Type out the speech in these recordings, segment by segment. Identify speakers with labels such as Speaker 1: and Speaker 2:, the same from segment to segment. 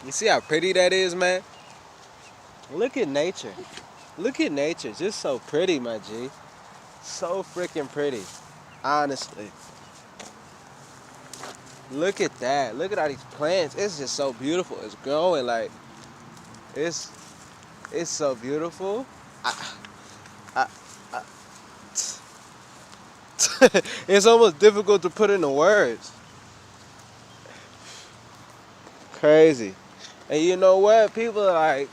Speaker 1: You see how pretty that is, man? Look at nature. Look at nature. Just so pretty, my G. So freaking pretty. Honestly. Look at that. Look at all these plants. It's just so beautiful. It's growing like it's it's so beautiful. I, I, it's almost difficult to put into words. Crazy. And you know what? People are like,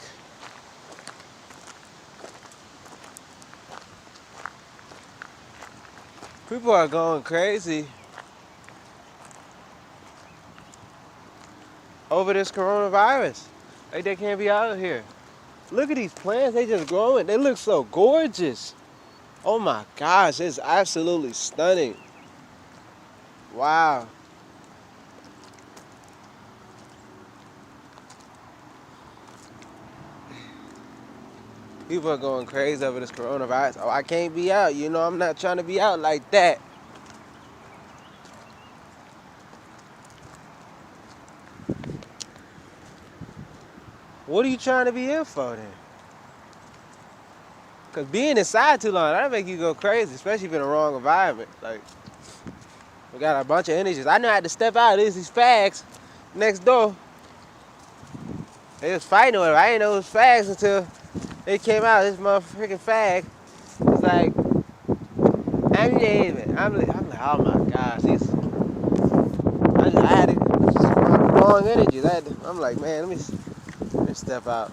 Speaker 1: people are going crazy over this coronavirus. Like they can't be out here. Look at these plants. They just growing. They look so gorgeous. Oh my gosh, it's absolutely stunning. Wow. People are going crazy over this coronavirus. Oh, I can't be out. You know, I'm not trying to be out like that. What are you trying to be in for then? Because being inside too long, that'll make you go crazy, especially if you're in the wrong environment. Like, we got a bunch of energies. I know I had to step out. There's these fags next door. They was fighting with it. I didn't know it was fags until they came out. This motherfucking fag was like, I'm leaving. I'm like, oh my gosh. I had to, wrong energies. I'm like, man, let me step out.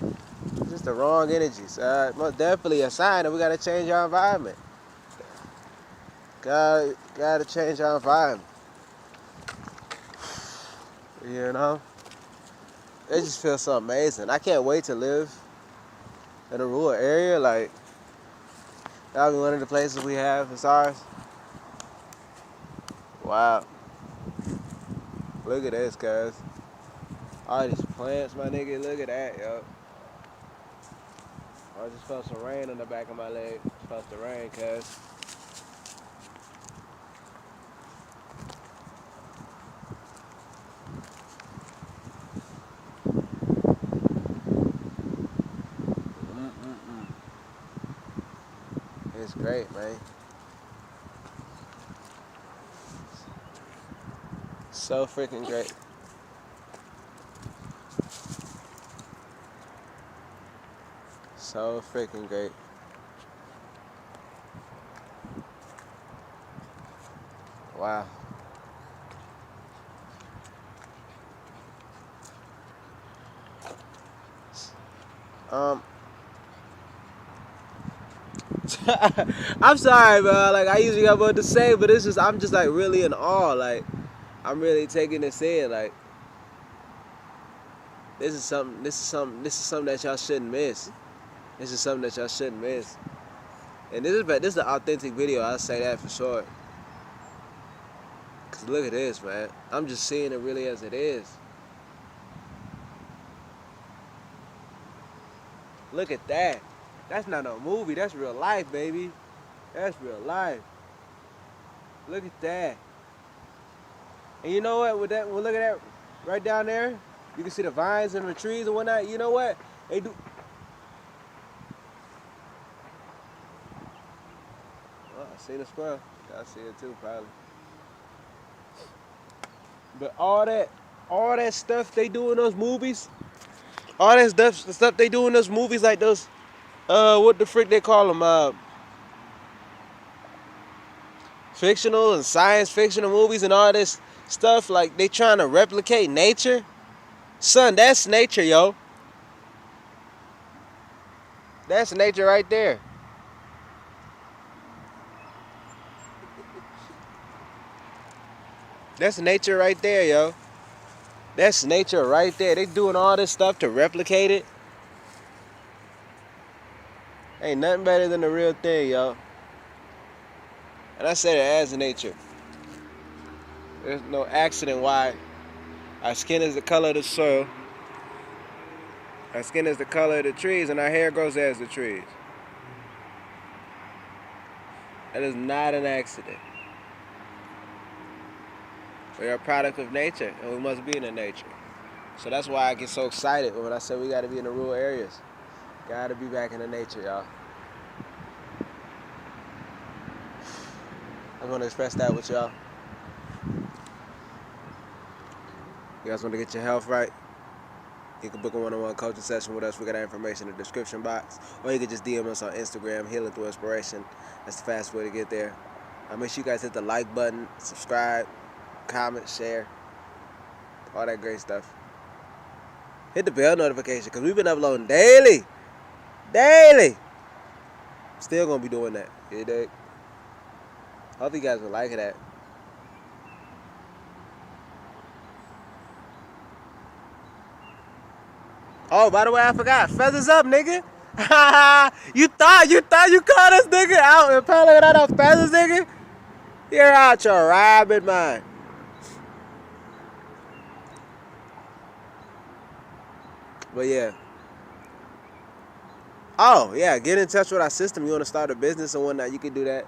Speaker 1: Just the wrong energies. Most definitely a sign that we got to change our environment. Got to change our environment. You know? It just feels so amazing. I can't wait to live in a rural area. Like, that'll be one of the places we have. It's ours. Wow. Look at this, guys. All these plants, my nigga. Look at that, yo. I just felt some rain on the back of my leg. It's supposed to rain, cuz. Mm-mm-mm. It's great, man. So freaking great. So freaking great. Wow. Um, I'm sorry, bro. Like I usually got what to say, but I'm just like really in awe. Like I'm really taking this in. Like this is something that y'all shouldn't miss. This is something that y'all shouldn't miss. And this is an authentic video. I'll say that for sure. Cause look at this, man. I'm just seeing it really as it is. Look at that. That's not no movie. That's real life, baby. That's real life. Look at that. And you know what? Well, look at that right down there. You can see the vines and the trees and whatnot. You know what? They do. Oh, I see the squirrel. I see it too, probably. But all that stuff they do in those movies, all that stuff they do in those movies, like those, what the frick they call them, fictional and science fictional movies and all this stuff, like they trying to replicate nature. Son, that's nature, yo. That's nature right there. That's nature right there, yo. That's nature right there. They doing all this stuff to replicate it. Ain't nothing better than the real thing, yo. And I said it as nature. There's no accident why our skin is the color of the soil, our skin is the color of the trees, and our hair grows as the trees. That is not an accident. We are a product of nature, and we must be in the nature. So that's why I get so excited when I say we got to be in the rural areas. Got to be back in the nature, y'all. I want to express that with y'all. You guys want to get your health right? You can book a one-on-one coaching session with us. We got our information in the description box. Or you can just DM us on Instagram, Healing Through Inspiration. That's the fast way to get there. Make sure you guys hit the like button, subscribe, comment, share, all that great stuff. Hit the bell notification because we've been uploading daily. Still going to be doing that. You dig? Hope you guys will like that. Oh, by the way, I forgot. Feathers up, nigga. you thought you caught us, nigga, out in public without no feathers, nigga? You're out your rabbit mind. But yeah. Oh, yeah, get in touch with our system. You want to start a business and whatnot, you can do that.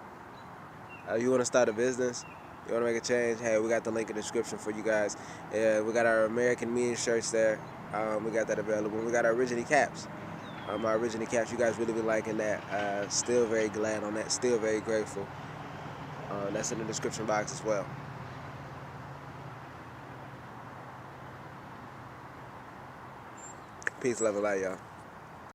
Speaker 1: You want to start a business, you want to make a change, hey, we got the link in the description for you guys. Yeah, we got our American Mean shirts there. We got that available. We got our Originally caps. Our Originally caps, you guys really been liking that. Still very glad on that. Still very grateful. That's in the description box as well. Peace, love, and light, y'all.